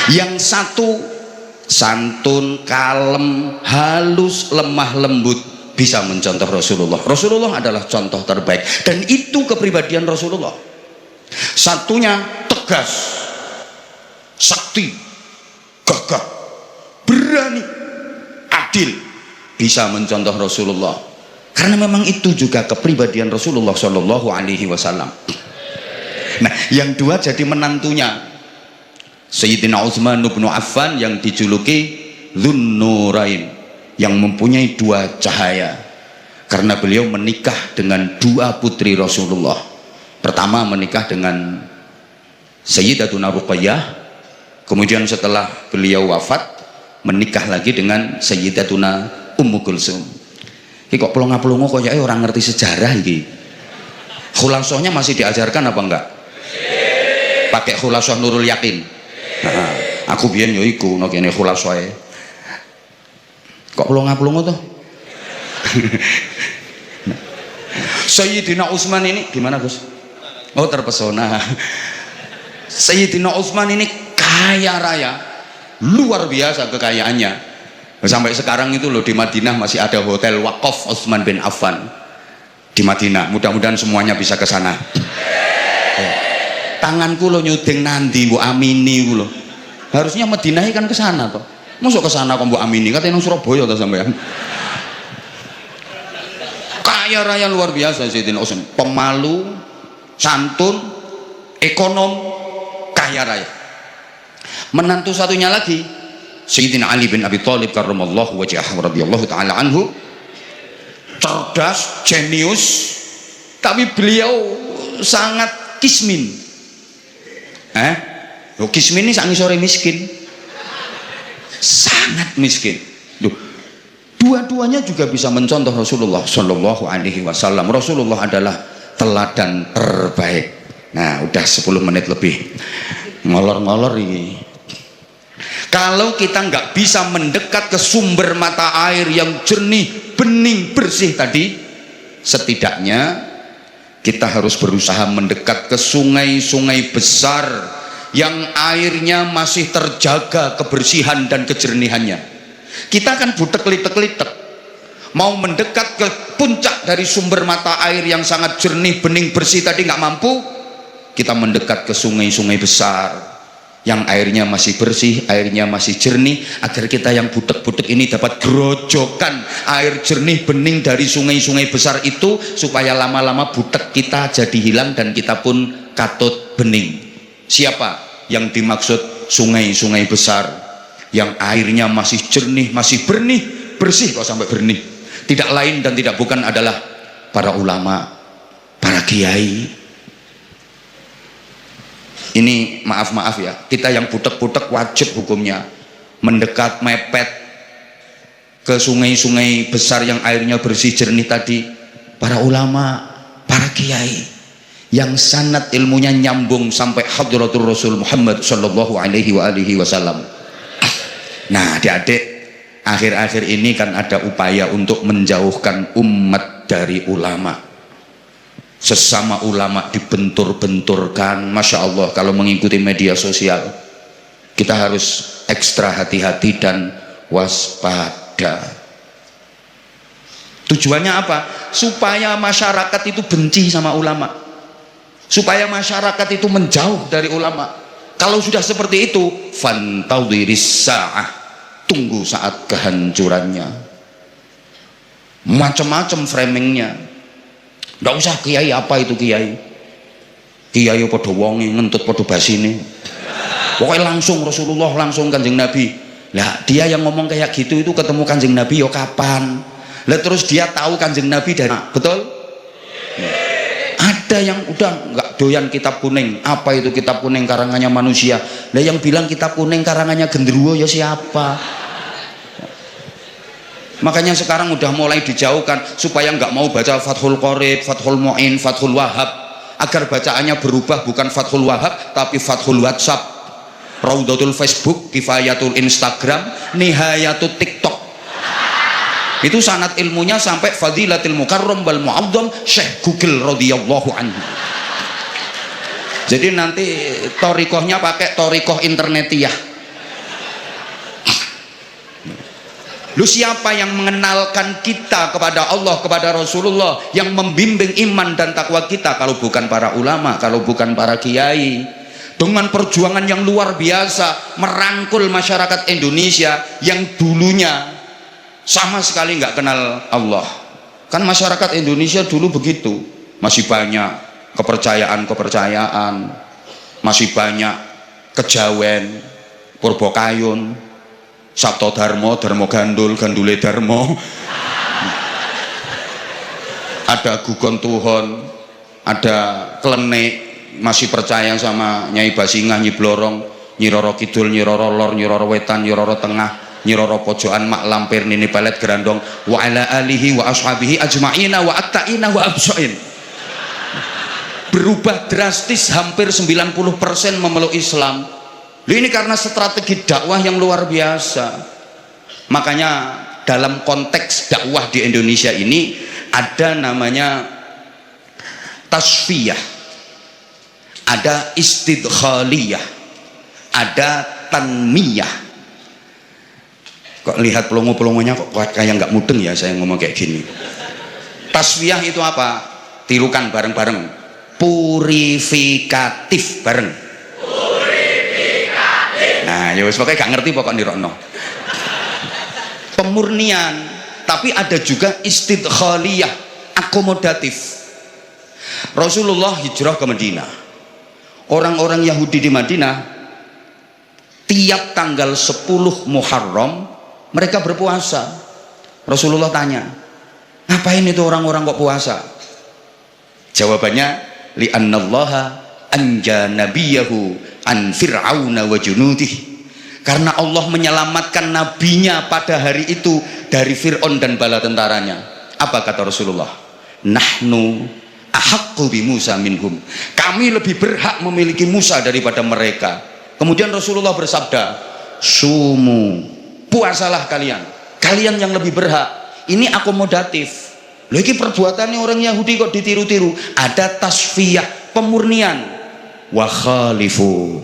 Yang satu santun, kalem, halus, lemah lembut, bisa mencontoh Rasulullah. Rasulullah adalah contoh terbaik dan itu kepribadian Rasulullah. Satunya tegas, sakti, gagah, berani, adil, bisa mencontoh Rasulullah. Karena memang itu juga kepribadian Rasulullah Shallallahu Alaihi Wasallam. Nah, yang dua jadi menantunya Sayyidina Utsman bin Affan yang dijuluki Dzunnurain, yang mempunyai dua cahaya, karena beliau menikah dengan dua putri Rasulullah. Pertama menikah dengan Sayyidatuna Ruqayyah, kemudian setelah beliau wafat menikah lagi dengan Sayyidatuna Ummu Kulsum. Ini kok pelongo-pelongo kok ya orang ngerti sejarah ini. Khulasahnya masih diajarkan apa enggak? Pakai khulasah Nurul Yakin. Nah, aku biyen yo iku nek kene khulasahe. Kok pelongo-pelongo tuh? Sayyidina Utsman ini gimana, Gus? Oh, terpesona. Sayyidina Utsman ini kaya raya, luar biasa kekayaannya. Sampai sekarang itu loh di Madinah masih ada hotel wakaf Utsman bin Affan di Madinah. Mudah-mudahan semuanya bisa ke sana. Tanganku lo nyuding nanti Bu Amini lo. Harusnya Madinah kan ke sana toh. Masuk ke sana kok Bu Amini, katanya nang Surabaya toh sampean. Kaya raya luar biasa Sayyidina Utsman, pemalu, santun, ekonom, kaya raya. Menantu satunya lagi Sayyidina Ali bin Abi Thalib karramallahu wajhahu radhiyallahu taala anhu, cerdas, jenius, tapi beliau sangat kismin. Kismin ini sangi sore miskin, sangat miskin. Dua-duanya juga bisa mencontoh Rasulullah Shallallahu Alaihi Wasallam. Rasulullah adalah teladan terbaik. Nah, udah 10 menit lebih ngolor-ngolor ini. Kalau kita nggak bisa mendekat ke sumber mata air yang jernih, bening, bersih tadi, setidaknya kita harus berusaha mendekat ke sungai-sungai besar yang airnya masih terjaga kebersihan dan kejernihannya. Kita kan butek litek-litek mau mendekat ke puncak dari sumber mata air yang sangat jernih, bening, bersih tadi nggak mampu. Kita mendekat ke sungai-sungai besar yang airnya masih bersih, airnya masih jernih, agar kita yang butek-butek ini dapat gerojokan air jernih bening dari sungai-sungai besar itu, supaya lama-lama butek kita jadi hilang dan kita pun katut bening. Siapa yang dimaksud sungai-sungai besar yang airnya masih jernih, masih benih, bersih kok sampai benih? Tidak lain dan tidak bukan adalah para ulama, para kiai. Ini maaf ya, kita yang butek-butek wajib hukumnya mendekat, mepet ke sungai-sungai besar yang airnya bersih jernih tadi. Para ulama, para kiai yang sanad ilmunya nyambung sampai hadratul Rasul Muhammad sallallahu alaihi wasallam. Nah, adik-adik, akhir-akhir ini kan ada upaya untuk menjauhkan umat dari ulama. Sesama ulama dibentur-benturkan. Masya Allah, kalau mengikuti media sosial kita harus ekstra hati-hati dan waspada. Tujuannya apa? Supaya masyarakat itu benci sama ulama, supaya masyarakat itu menjauh dari ulama. Kalau sudah seperti itu, fantadhiris sa'ah, tunggu saat kehancurannya. Macam-macam framingnya. Nggak usah kiai apa itu kiai podo wonge ngentut podo basine, pokoknya langsung Rasulullah, langsung Kanjeng Nabi. Lah dia yang ngomong kayak gitu itu ketemu Kanjeng Nabi yo kapan? Lah terus dia tahu Kanjeng Nabi dari betul? Ada yang udah nggak doyan kitab kuning. Apa itu kitab kuning? Karangannya manusia. Lah yang bilang kitab kuning karangannya genderuwo ya siapa? Makanya sekarang udah mulai dijauhkan supaya nggak mau baca Fathul Qorib, Fathul Mu'in, Fathul Wahab, agar bacaannya berubah bukan Fathul Wahab tapi Fathul WhatsApp, Raudatul Facebook, Kifayatul Instagram, Nihayatul TikTok. Itu sanad ilmunya sampai Fadilatil Mukarram wal Mu'azzam Syekh Google radhiyallahu anhu. Jadi nanti torikohnya pakai torikoh internetiyah. Lu siapa yang mengenalkan kita kepada Allah, kepada Rasulullah, yang membimbing iman dan takwa kita kalau bukan para ulama, kalau bukan para kiai? Dengan perjuangan yang luar biasa merangkul masyarakat Indonesia yang dulunya sama sekali nggak kenal Allah. Kan masyarakat Indonesia dulu begitu, masih banyak kepercayaan, masih banyak kejawen, purbakayun, sabto dharma, dharma gandul, gandule dharma, ada gugon tuhon, ada klenik, masih percaya sama Nyai Basingah, Nyi Blorong, Nyi Roro Kidul, Nyi Roro Lor, Nyi Roro Wetan, Nyi Roro Tengah, Nyi Roro Pojokan, Mak Lampir, Nini Pelet Gerandong, wa ala alihi wa ashabihi ajma'ina wa akta'ina wa absoin. Berubah drastis, hampir 90% memeluk Islam. Ini karena strategi dakwah yang luar biasa. Makanya dalam konteks dakwah di Indonesia ini ada namanya tasfiyah, ada istidkhaliyah, ada tanmiyah. Kok lihat pelongo-pelongonya kok kayak nggak mudeng ya saya ngomong kayak gini. Tasfiyah itu apa? Tirukan bareng-bareng. Purifikatif bareng. Nah, ya wis pokoke gak ngerti pokok nirokno. Pemurnian, tapi ada juga istidkhaliyah, akomodatif. Rasulullah hijrah ke Madinah. Orang-orang Yahudi di Madinah tiap tanggal 10 Muharram mereka berpuasa. Rasulullah tanya, ngapain itu orang-orang kok puasa? Jawabannya, li'annallaha anja nabiyahu an fir'auna wa junudih. Karena Allah menyelamatkan nabinya pada hari itu dari Fir'aun dan bala tentaranya. Apa kata Rasulullah? Nahnu ahaqqu bi Musa minhum. Kami lebih berhak memiliki Musa daripada mereka. Kemudian Rasulullah bersabda, sumu, puasalah kalian. Kalian yang lebih berhak. Ini akomodatif. Loh, ini perbuatannya orang Yahudi kok ditiru-tiru. Ada tasfiyah, pemurnian. Wa khalifu.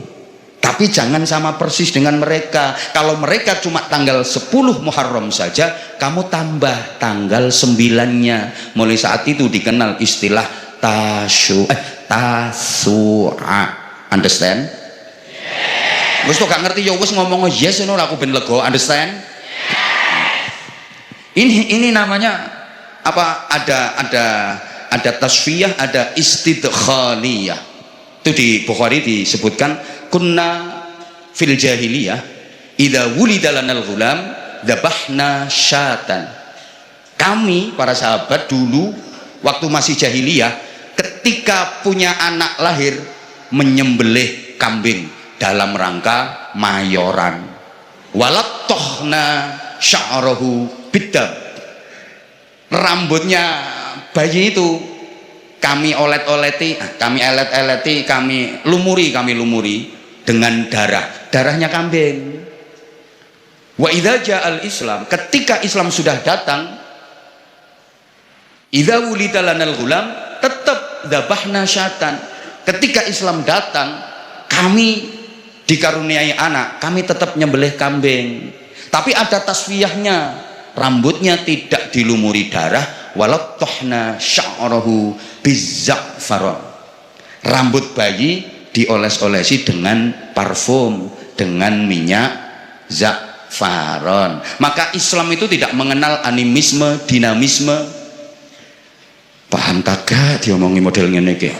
Tapi jangan sama persis dengan mereka. Kalau mereka cuma tanggal 10 Muharram saja, kamu tambah tanggal 9-nya. Mulai saat itu dikenal istilah tasu'a. Understand? Wis kok gak ngerti ya wis ngomong yes ngono aku ben lega. Understand? Ini namanya apa? Ada tasfiyah, ada istidkhaliyah. Itu di Bukhari disebutkan, kunna fil jahiliyah idza wulida lanal ghulam dzabahna syatan. Kami para sahabat dulu waktu masih jahiliyah, ketika punya anak lahir menyembelih kambing dalam rangka mayoran. Walattohna sya'rahu bidab. Rambutnya bayi itu kami olet-oleti, kami elet-eleti, kami lumuri dengan darahnya kambing. Wa idza ja'al Islam, ketika Islam sudah datang, idza wulida lanal ghulam tetap dzabahna syatan. Ketika Islam datang, kami dikaruniai anak, kami tetap nyembelih kambing. Tapi ada tasfiyahnya, rambutnya tidak dilumuri darah. Walattohna sya'rahu bizza'faron. Rambut bayi dioles-olesi dengan parfum, dengan minyak za'faron. Maka Islam itu tidak mengenal animisme, dinamisme. Paham kagak diomongi model ngene iki?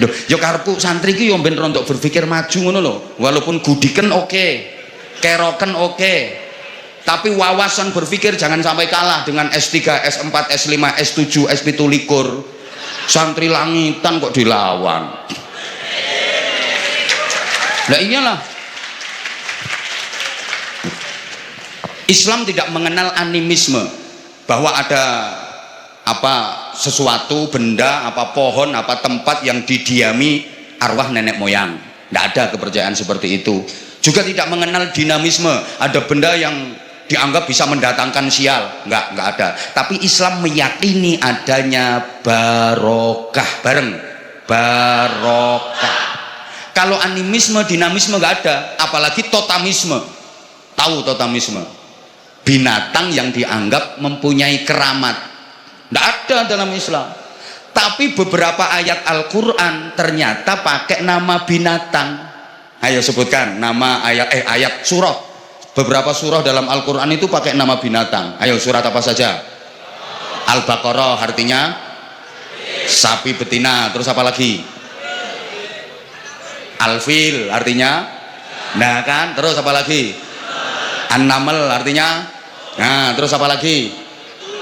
Duh, yo karepku santri ki yo ben rontok berpikir maju ngono lho. Walaupun gudiken oke, keroken oke. Tapi wawasan berpikir jangan sampai kalah dengan S3, S4, S5, S7, S17. Santri langitan kok dilawan. Nah iyalah. Islam tidak mengenal animisme, bahwa ada apa sesuatu benda, apa pohon, apa tempat yang didiami arwah nenek moyang. Tidak ada kepercayaan seperti itu. Juga tidak mengenal dinamisme, ada benda yang dianggap bisa mendatangkan sial, enggak ada. Tapi Islam meyakini adanya barokah, bareng barokah. Kalau animisme, dinamisme nggak ada, apalagi totamisme. Tahu totamisme? Binatang yang dianggap mempunyai keramat. Tidak ada dalam Islam. Tapi beberapa ayat Al-Quran ternyata pakai nama binatang. Ayo sebutkan nama ayat surah. Beberapa surah dalam Al-Quran itu pakai nama binatang. Ayo surat apa saja? Al-Baqarah artinya sapi betina. Terus apa lagi? Al-Fil artinya, nah kan, terus apa lagi? An-Naml artinya, nah terus apa lagi?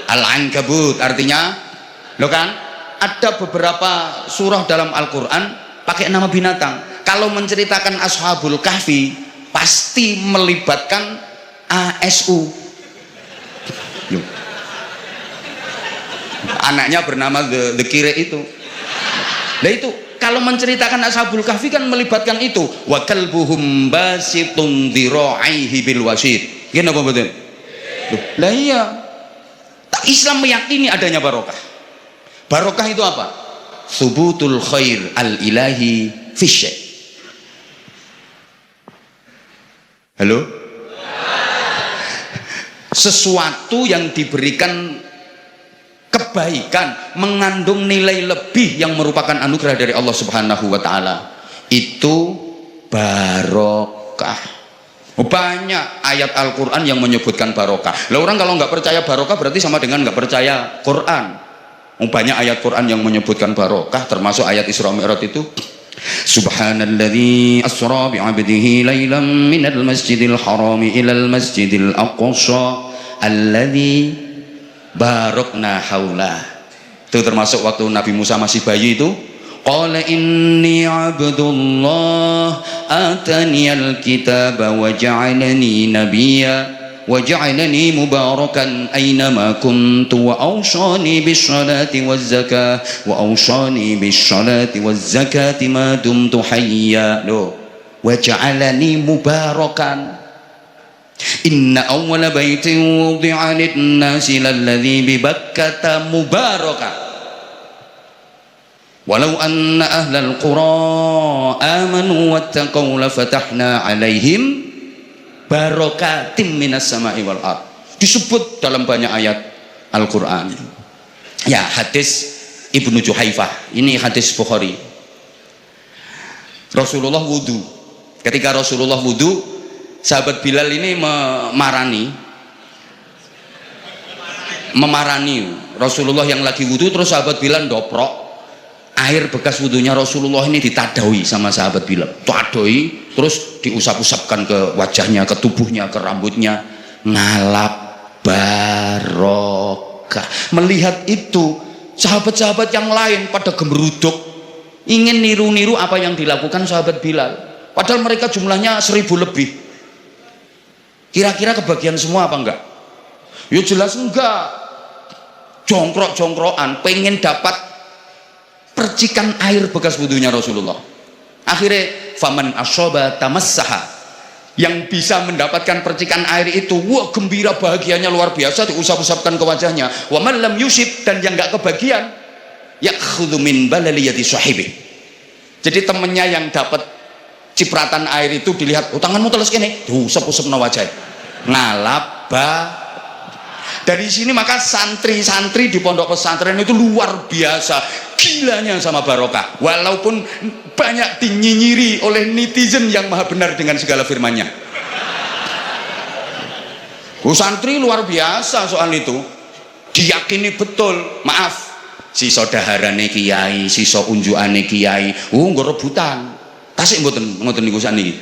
Al-Ankabut artinya, lo kan? Ada beberapa surah dalam Al-Quran pakai nama binatang. Kalau menceritakan Ashabul Kahfi pasti melibatkan ASU. Anaknya bernama The Kire itu. Nah itu kalau menceritakan Ashabul Kahfi kan melibatkan itu. Wa kalbuhum basitun dhira'ihi bil wasid. Gini apa betul? Lah iya. Islam meyakini adanya barokah. Barokah itu apa? Subutul khair al-ilahi fi syai'. Halo? Sesuatu yang diberikan kebaikan, mengandung nilai lebih yang merupakan anugerah dari Allah Subhanahu wa taala, itu barokah. Banyak ayat Al-Quran yang menyebutkan barokah. Lah orang kalau nggak percaya barokah berarti sama dengan nggak percaya Quran. Banyak ayat Quran yang menyebutkan barokah, termasuk ayat Isra Mi'raj itu. Subhanalladzi asra bi'abdihi lailan minal masjidil harami ilal masjidil aqsa alladzi barokna haula. Itu termasuk waktu Nabi Musa masih bayi itu. Qala inni abdullah ataniyal kitaba wa ja'alani nabiyya wa ja'alani mubarakan aynama kuntu wa awsani bis salati waz zakah wa awsani bis salati waz zakati ma dumtu hayya. Loh, wa ja'alani mubarakan. Inna awwala baitin wudi'a lin-nasi lalladzi bi Bakkata mubaraka walau anna ahlal qura amanu wattaqaw lafatahna 'alaihim barakatim minas sama'i wal ard. Disebut dalam banyak ayat Al-Qur'an. Ya, hadis Ibnu Juhaifah. Ini hadis Bukhari. Rasulullah wudu. Ketika Rasulullah wudu, sahabat Bilal ini memarani Rasulullah yang lagi wudu, terus sahabat Bilal doprok air bekas wudunya Rasulullah ini, ditadaui sama sahabat Bilal, tadoi, terus diusap-usapkan ke wajahnya, ke tubuhnya, ke rambutnya. Ngalap barokah. Melihat itu sahabat-sahabat yang lain pada gemeruduk ingin niru-niru apa yang dilakukan sahabat Bilal, padahal mereka jumlahnya 1000 lebih. Kira-kira kebagian semua apa enggak? Ya jelas enggak. Jongkrok-jongkrokan pengen dapat percikan air bekas wudunya Rasulullah. Akhirnya faman asyaba tamassaha, yang bisa mendapatkan percikan air itu, wah gembira bahagianya luar biasa, diusap-usapkan ke wajahnya. Wa man lam yusib, dan yang enggak kebagian, yakhudhu min balaliyati sahibi. Jadi temennya yang dapat cipratan air itu dilihat, oh tanganmu teles kene, diusap-usapna wajah. Ngalaba. Dari sini maka santri-santri di pondok pesantren itu luar biasa gilanya sama barokah, walaupun banyak dinyinyiri oleh netizen yang maha benar dengan segala firmannya. Santri luar biasa soal itu, diyakini betul. Maaf, si sodaharane kiai, si so unjuane kiai, nggak rebutan tasik ngoten niku saniki.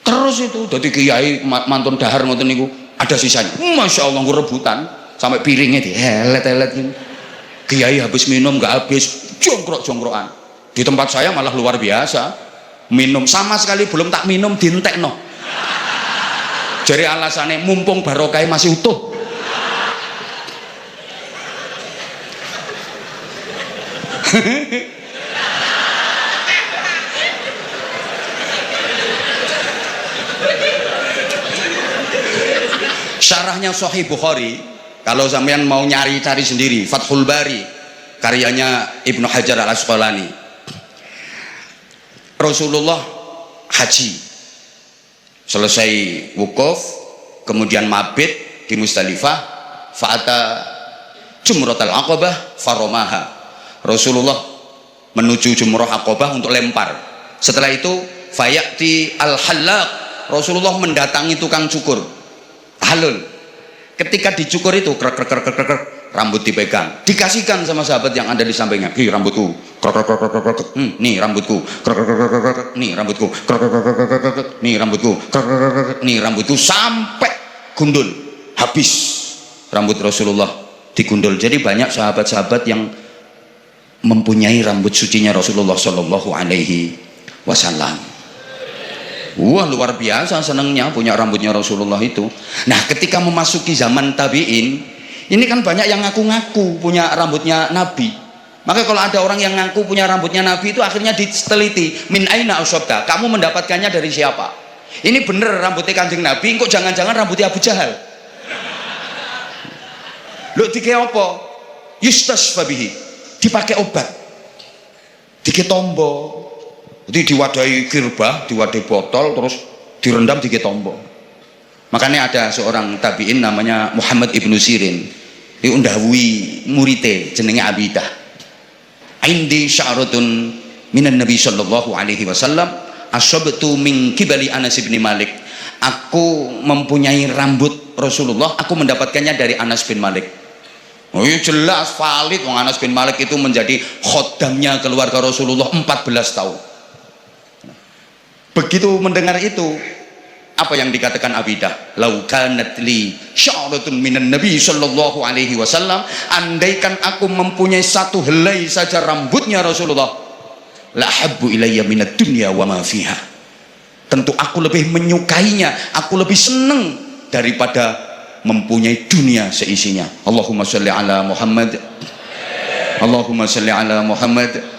Terus itu dari kiai mantun dahar ngoten niku ada sisanya. Masya Allah, nggak rebutan sampai piringnya dihelet-helet gitu. Kiai habis minum nggak habis, jongkrok-jongkrokan. Di tempat saya malah luar biasa, minum sama sekali belum tak minum dintekno. Jadi alasannya mumpung barokah masih utuh. Syarahnya Sahih Bukhari, kalau sampean mau cari sendiri, Fathul Bari karyanya Ibnu Hajar Al Asqalani. Rasulullah haji, selesai wukuf, kemudian mabit di Musdalifah, fa'ata jumratul aqabah faromaha. Rasulullah menuju jumrah aqabah untuk lempar. Setelah itu fayati al-halaq, Rasulullah mendatangi tukang cukur halul. Ketika dicukur itu krek krek krek krek krek, rambut dipegang, dikasihkan sama sahabat yang ada di sampingnya. Ih, rambutku, krek krek krek krek krek, nih rambutku, krek krek krek krek krek, nih rambutku, krek krek krek krek krek, nih rambutku, krek krek krek krek, nih rambutku, sampai gundul, habis rambut Rasulullah digundul. Jadi banyak sahabat-sahabat yang mempunyai rambut sucinya Rasulullah Shallallahu Alaihi Wasallam. Wah, luar biasa senangnya punya rambutnya Rasulullah itu. Nah, ketika memasuki zaman tabi'in, ini kan banyak yang ngaku-ngaku punya rambutnya Nabi. Maka kalau ada orang yang ngaku punya rambutnya Nabi itu akhirnya diteliti, min aina usabta, kamu mendapatkannya dari siapa? Ini bener rambutnya Kanjeng Nabi, kok jangan-jangan rambutnya Abu Jahal? Lho dike apa? Yustas fabihi, dipakai obat, dike tombo. Jadi diwadahi kirbah, diwadahi botol, terus direndam dike tombo. Makanya ada seorang tabi'in namanya Muhammad ibnu Sirin, ini undahwi murite jenenge Abidah. Indi sya'ratun minan Nabi sallallahu alaihi wasallam asyabtu min kibali Anas bin Malik. Aku mempunyai rambut Rasulullah, aku mendapatkannya dari Anas bin Malik. Oh iya jelas valid, wong Anas bin Malik itu menjadi khodamnya keluarga Rasulullah 14 tahun. Begitu mendengar itu, apa yang dikatakan Abidah? Lau kanat li sya'ratun minan Nabi sallallahu alaihi wasallam, andaikan aku mempunyai satu helai saja rambutnya Rasulullah, la habbu ilayya minad dunya wa ma fiha. Tentu aku lebih menyukainya, aku lebih senang daripada mempunyai dunia seisinya. Allahumma sholli ala Muhammad. Allahumma sholli ala Muhammad.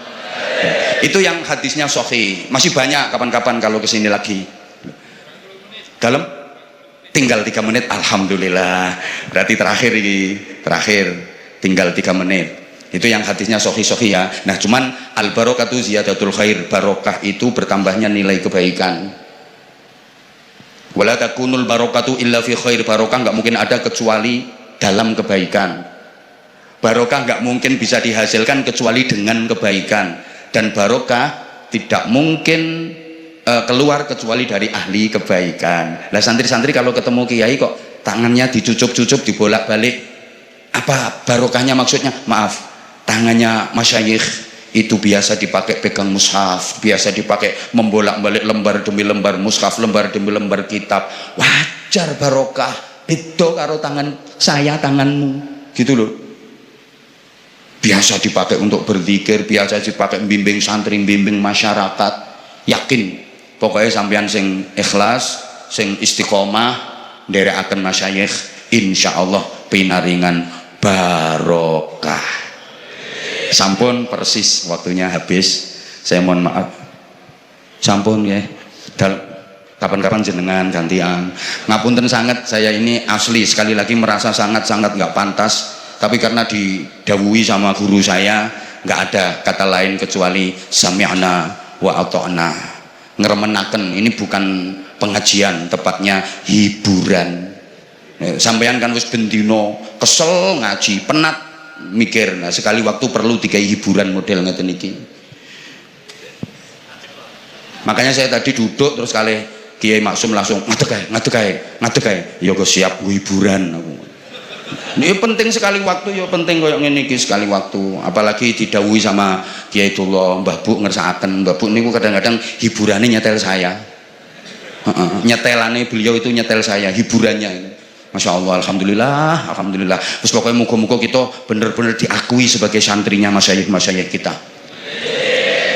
Itu yang hadisnya sahih. Masih banyak kapan-kapan kalau kesini lagi. Dalam tinggal 3 menit, alhamdulillah. Berarti terakhir ini, terakhir tinggal 3 menit. Itu yang hadisnya sahih-sahih ya. Nah, cuman al barakatu ziyadatul khair, barokah itu bertambahnya nilai kebaikan. Wala takunul barakatu illa fi khair, barokah nggak mungkin ada kecuali dalam kebaikan. Barokah nggak mungkin bisa dihasilkan kecuali dengan kebaikan. Dan barokah tidak mungkin keluar kecuali dari ahli kebaikan. Lah santri-santri kalau ketemu kiai kok tangannya dicucup-cucup, dibolak-balik, apa barokahnya maksudnya? Maaf, tangannya masyayikh itu biasa dipakai pegang mushaf, biasa dipakai membolak-balik lembar demi lembar mushaf, lembar demi lembar kitab. Wajar barokah, beda karo tangan saya, tanganmu, gitu loh. Biasa dipakai untuk berzikir, biasa dipakai bimbing santri, bimbing masyarakat. Yakin pokoknya sampean sing ikhlas, sing istiqomah nderekaken masyayikh, insyaallah pinaringan barokah. Sampun persis waktunya habis, saya mohon maaf. Sampun ya, kapan-kapan jenengan gantian. Ngapunten sangat, saya ini asli sekali lagi merasa sangat-sangat nggak pantas. Tapi karena didhawuhi sama guru saya, nggak ada kata lain kecuali sami'na wa ata'na. Ngeremenaken, ini bukan pengajian, tepatnya hiburan. Sampean kan wis bendino kesel ngaji, penat mikir. Nah, sekali waktu perlu dikai hiburan model ngeten iki. Makanya saya tadi duduk terus kali Kiai Maksum langsung ngadeg kae. Ya kok siap hiburan aku. Ini penting sekali waktu, ya penting koyo ngene iki sekali waktu. Apalagi didhawuhi sama Kiai Tullah, Mbah Bu ngersakaken. Mbah Bu niku kadang-kadang hiburannya nyetel saya. Nyetelane beliau itu nyetel saya, hiburannya ini. Masya Allah, alhamdulillah, alhamdulillah. Terus pokoknya muga-muga kita bener-bener diakui sebagai santrinya masyayikh kita.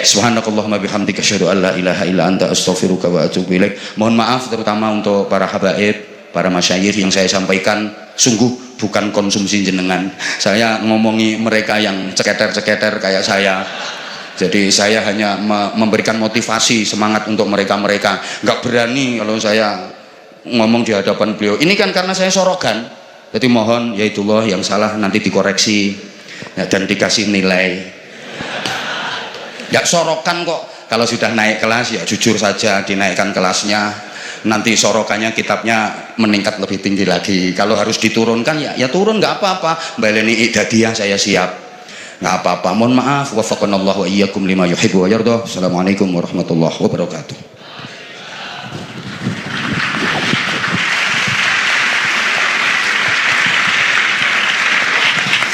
Subhanakallahumma bihamdika asyhadu an la ilaha illa anta astaghfiruka wa atubu ilaik. Mohon maaf terutama untuk para habaib, para masyayikh yang saya sampaikan sungguh bukan konsumsi jenengan. Saya ngomongi mereka yang ceketer-ceketer kayak saya. Jadi saya hanya memberikan motivasi, semangat untuk mereka-mereka. Nggak berani kalau saya ngomong di hadapan beliau. Ini kan karena saya sorogan. Jadi mohon ya itulah yang salah nanti dikoreksi ya, dan dikasih nilai. Ya sorokan kok Kalau sudah naik kelas ya jujur saja dinaikkan kelasnya, nanti sorokannya kitabnya meningkat lebih tinggi lagi. Kalau harus diturunkan ya turun, nggak apa-apa. Mbak Leni Iqdadiyah saya siap, nggak apa-apa. Mohon maaf, wafaqanallahu wa iyyakum lima yuhibbu wa yardah. Assalamualaikum warahmatullahi wabarakatuh.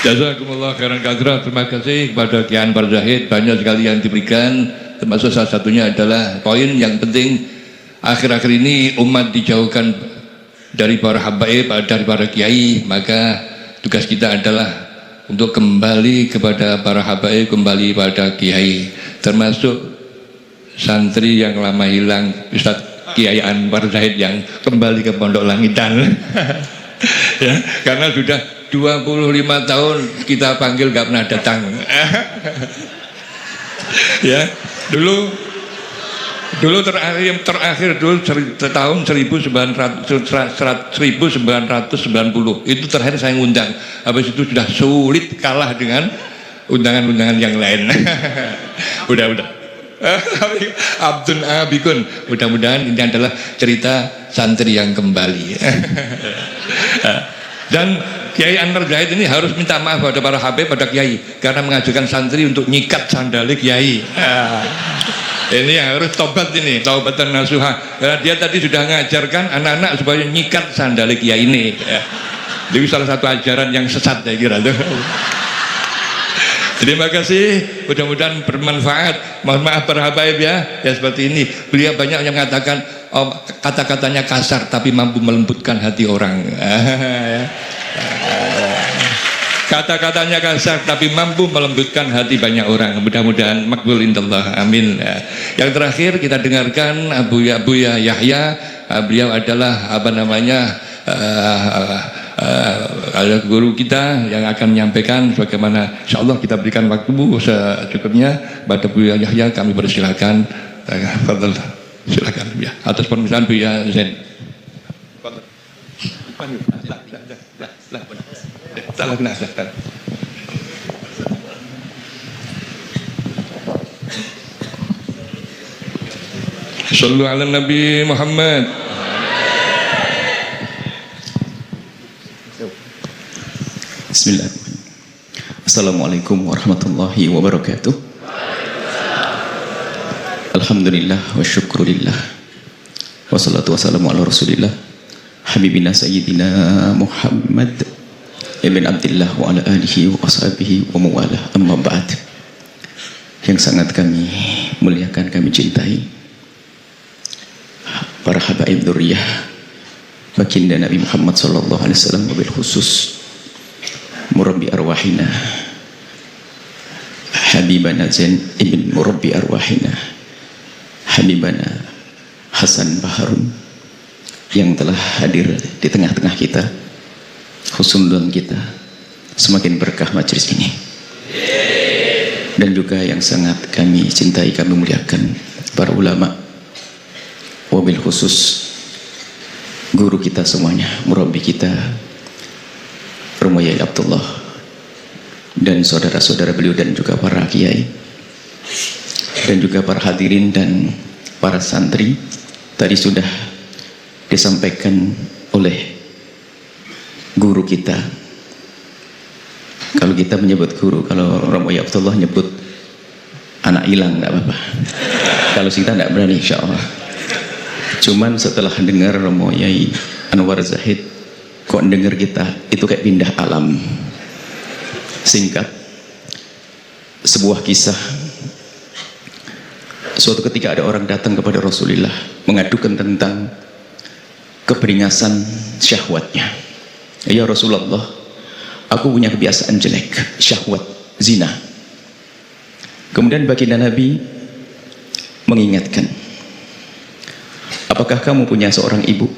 Jazakumullah khairan katsira. Terima kasih kepada Kiai Anwar Zahid, banyak sekali yang diberikan, termasuk salah satunya adalah poin yang penting akhir-akhir ini umat dijauhkan dari para habaib, dari para kiai, maka tugas kita adalah untuk kembali kepada para habaib, kembali pada kiai, termasuk santri yang lama hilang, Ustaz Kiai Anwar Zahid yang kembali ke Pondok Langitan. Ya, karena sudah 25 tahun kita panggil gak pernah datang. Ya, dulu terakhir dulu tahun 1990 itu terakhir saya ngundang. Habis itu sudah sulit, kalah dengan undangan-undangan yang lain. Udah Abdun Abikun, mudah-mudahan ini adalah cerita santri yang kembali. Dan Kiai Anwar Zahid ini harus minta maaf pada para habib, pada kiai, karena mengajukan santri untuk nyikat sandali kiai. Ini yang harus tobat, ini taubatan nasuha, karena dia tadi sudah mengajarkan anak-anak supaya nyikat sandali kiai ini. Jadi salah satu ajaran yang sesat saya kira. Terima kasih, mudah-mudahan bermanfaat. Mohon maaf para habaib ya seperti ini. Beliau banyak yang mengatakan kata-katanya kasar tapi mampu melembutkan hati orang. Kata-katanya kasar tapi mampu melembutkan hati banyak orang. Mudah-mudahan makbul indallah, amin. Yang terakhir kita dengarkan Abuya Yahya. Beliau adalah ada guru kita yang akan menyampaikan bagaimana, insyaallah kita berikan waktu secukupnya pada Buya Yahya. Kami persilakan, silakan ya, atas permintaan Buya Zain. Sallu ala Nabi Muhammad. Bismillahirrahmanirrahim. Assalamualaikum warahmatullahi wabarakatuh. Alhamdulillah wa syukurillah, wassalatu wassalamu ala rasulillah habibina sayyidina Muhammad ibn Abdillah wa ala alihi wa ashabihi wa mawalah, amma ba'd. Yang sangat kami muliakan, kami cintai para habaib dzurriyyah baginda Nabi Muhammad sallallahu alaihi wasallam, wabil khusus murabbi arwahina Habibana Zain ibn murabbi arwahina Habibana Hasan Baharun yang telah hadir di tengah-tengah kita, husnudon kita, semakin berkah majelis ini. Dan juga yang sangat kami cintai, kami muliakan para ulama, wabil khusus guru kita semuanya, murabbi kita Romo Yai Abdullah, dan saudara-saudara beliau, dan juga para kiai, dan juga para hadirin dan para santri. Tadi sudah disampaikan oleh guru kita. Kalau kita menyebut guru, kalau Romo Yai Abdullah nyebut anak hilang tidak apa-apa. Kalau kita tidak berani, insya Allah. Cuman setelah dengar Romo Yai Anwar Zahid, kok dengar kita itu kayak pindah alam. Singkat, sebuah kisah. Suatu ketika ada orang datang kepada Rasulullah mengadukan tentang keberingasan syahwatnya. Ya Rasulullah, aku punya kebiasaan jelek, syahwat, zina. Kemudian baginda Nabi mengingatkan, apakah kamu punya seorang ibu?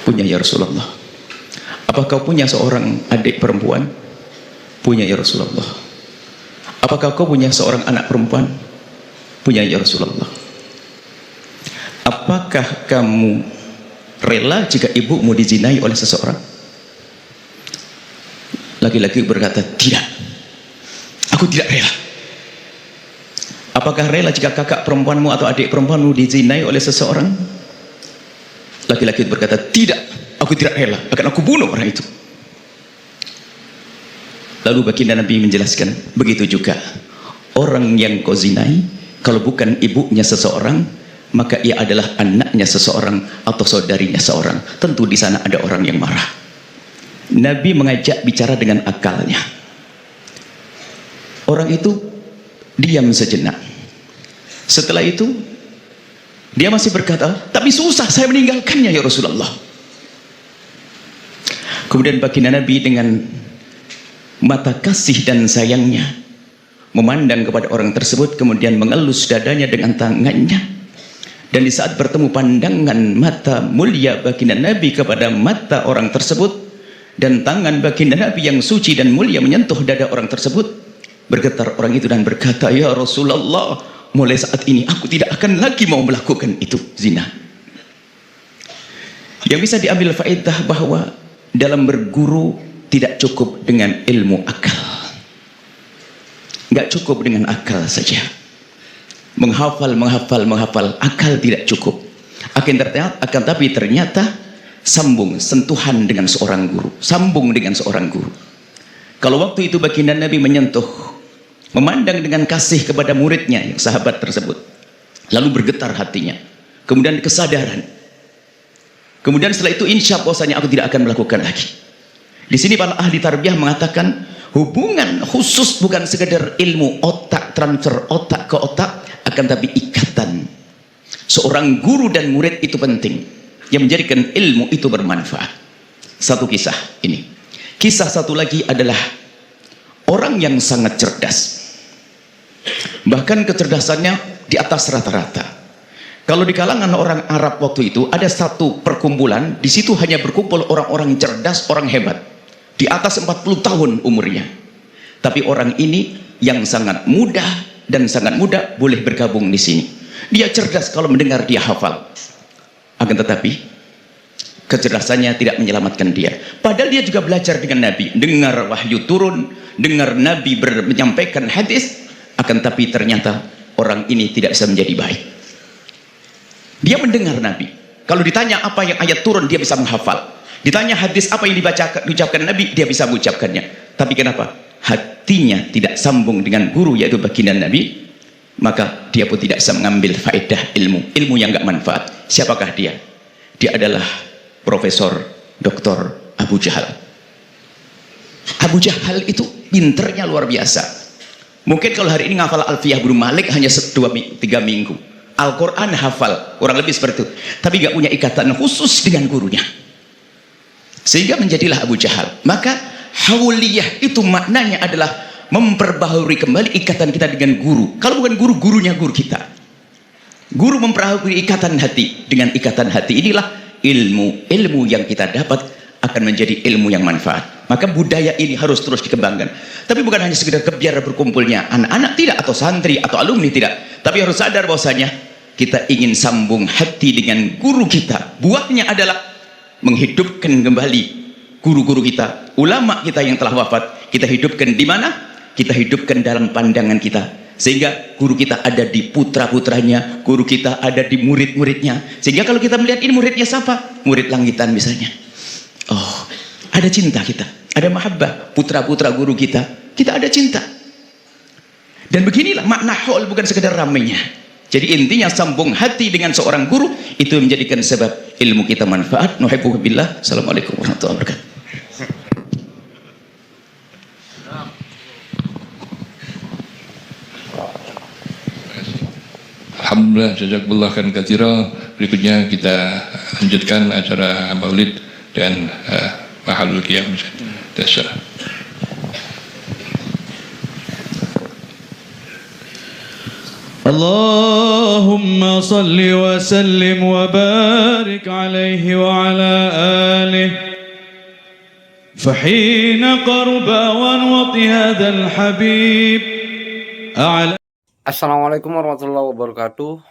Punya ya Rasulullah. Apakah kau punya seorang adik perempuan? Punya ya Rasulullah. Apakah kau punya seorang anak perempuan? Punya ya Rasulullah. Apakah kamu rela jika ibumu dizinai oleh seseorang? Laki-laki berkata, tidak, aku tidak rela. Apakah rela jika kakak perempuanmu atau adik perempuanmu dizinai oleh seseorang? Laki-laki itu berkata, tidak, aku tidak rela, akan aku bunuh orang itu. Lalu baginda Nabi menjelaskan, begitu juga orang yang kau zinai, kalau bukan ibunya seseorang, maka ia adalah anaknya seseorang atau saudarinya seorang. Tentu di sana ada orang yang marah. Nabi mengajak bicara dengan akalnya. Orang itu diam sejenak. Setelah itu dia masih berkata, tapi susah saya meninggalkannya ya Rasulullah. Kemudian baginda Nabi dengan mata kasih dan sayangnya memandang kepada orang tersebut, kemudian mengelus dadanya dengan tangannya. Dan di saat bertemu pandangan mata mulia baginda Nabi kepada mata orang tersebut, dan tangan baginda Nabi yang suci dan mulia menyentuh dada orang tersebut, bergetar orang itu dan berkata, ya Rasulullah, mulai saat ini aku tidak akan lagi mau melakukan itu, zina. Yang bisa diambil faedah bahwa dalam berguru tidak cukup dengan ilmu akal. Nggak cukup dengan akal saja. Menghafal, akal tidak cukup. Akan tapi ternyata sambung, sentuhan dengan seorang guru. Sambung dengan seorang guru. Kalau waktu itu baginda Nabi menyentuh, memandang dengan kasih kepada muridnya, yang sahabat tersebut, lalu bergetar hatinya, kemudian kesadaran, kemudian setelah itu insya bahwasanya aku tidak akan melakukan lagi. Di sini para ahli tarbiyah mengatakan hubungan khusus bukan sekedar ilmu otak, transfer otak ke otak, akan tapi ikatan seorang guru dan murid itu penting, yang menjadikan ilmu itu bermanfaat. Satu kisah ini. Kisah satu lagi adalah orang yang sangat cerdas, bahkan kecerdasannya di atas rata-rata. Kalau di kalangan orang Arab waktu itu ada satu perkumpulan, di situ hanya berkumpul orang-orang cerdas, orang hebat, di atas 40 tahun umurnya. Tapi orang ini yang sangat muda dan sangat muda boleh bergabung di sini. Dia cerdas kalau mendengar, dia hafal. Akan tetapi kecerdasannya tidak menyelamatkan dia. Padahal dia juga belajar dengan Nabi, dengar wahyu turun, dengar Nabi menyampaikan hadis, akan tapi ternyata orang ini tidak bisa menjadi baik. Dia mendengar Nabi. Kalau ditanya apa yang ayat turun, dia bisa menghafal. Ditanya hadis apa yang diucapkan Nabi, dia bisa mengucapkannya. Tapi kenapa? Hatinya tidak sambung dengan guru, yaitu baginda Nabi, maka dia pun tidak bisa mengambil faedah ilmu yang gak manfaat. Siapakah dia? Dia adalah Profesor Dr. Abu Jahal. Abu Jahal itu pinternya luar biasa. Mungkin kalau hari ini ngafal Alfiyah Ibnu Malik hanya 2-3 minggu. Al-Quran hafal, kurang lebih seperti itu. Tapi gak punya ikatan khusus dengan gurunya. Sehingga menjadilah Abu Jahal. Maka hauliyah itu maknanya adalah memperbaharui kembali ikatan kita dengan guru. Kalau bukan guru, gurunya guru kita. Guru memperbaharui ikatan hati. Dengan ikatan hati inilah ilmu yang kita dapat akan menjadi ilmu yang manfaat. Maka budaya ini harus terus dikembangkan. Tapi bukan hanya sekedar biar berkumpulnya anak-anak, tidak, atau santri atau alumni, tidak. Tapi harus sadar bahwasanya kita ingin sambung hati dengan guru kita. Buahnya adalah menghidupkan kembali guru-guru kita, ulama kita yang telah wafat. Kita hidupkan di mana? Kita hidupkan dalam pandangan kita, sehingga guru kita ada di putra-putranya, guru kita ada di murid-muridnya. Sehingga kalau kita melihat ini muridnya siapa? Murid langitan misalnya. Oh, ada cinta kita, ada mahabbah. Putra-putra guru kita, kita ada cinta. Dan beginilah makna haul, bukan sekedar ramainya. Jadi intinya sambung hati dengan seorang guru itu menjadikan sebab ilmu kita manfaat. Nuhibbuka billah. Assalamualaikum warahmatullahi wabarakatuh. Alhamdulillah, jazakumullah khairan katsira. Berikutnya kita lanjutkan acara Maulid dan Mahalul Qiyam. Terserah. اللهم صل وسلم وبارك عليه وعلى آله فحين قرب ونوط هذا الحبيب أعلى. Assalamualaikum warahmatullahi wabarakatuh.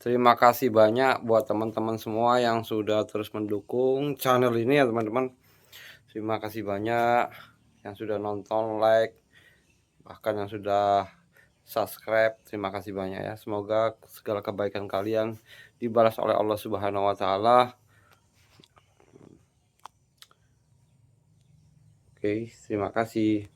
Terima kasih banyak buat teman-teman semua yang sudah terus mendukung channel ini ya teman-teman. Terima kasih banyak yang sudah nonton, like, bahkan yang sudah subscribe. Terima kasih banyak ya. Semoga segala kebaikan kalian dibalas oleh Allah Subhanahu wa taala. Oke, terima kasih.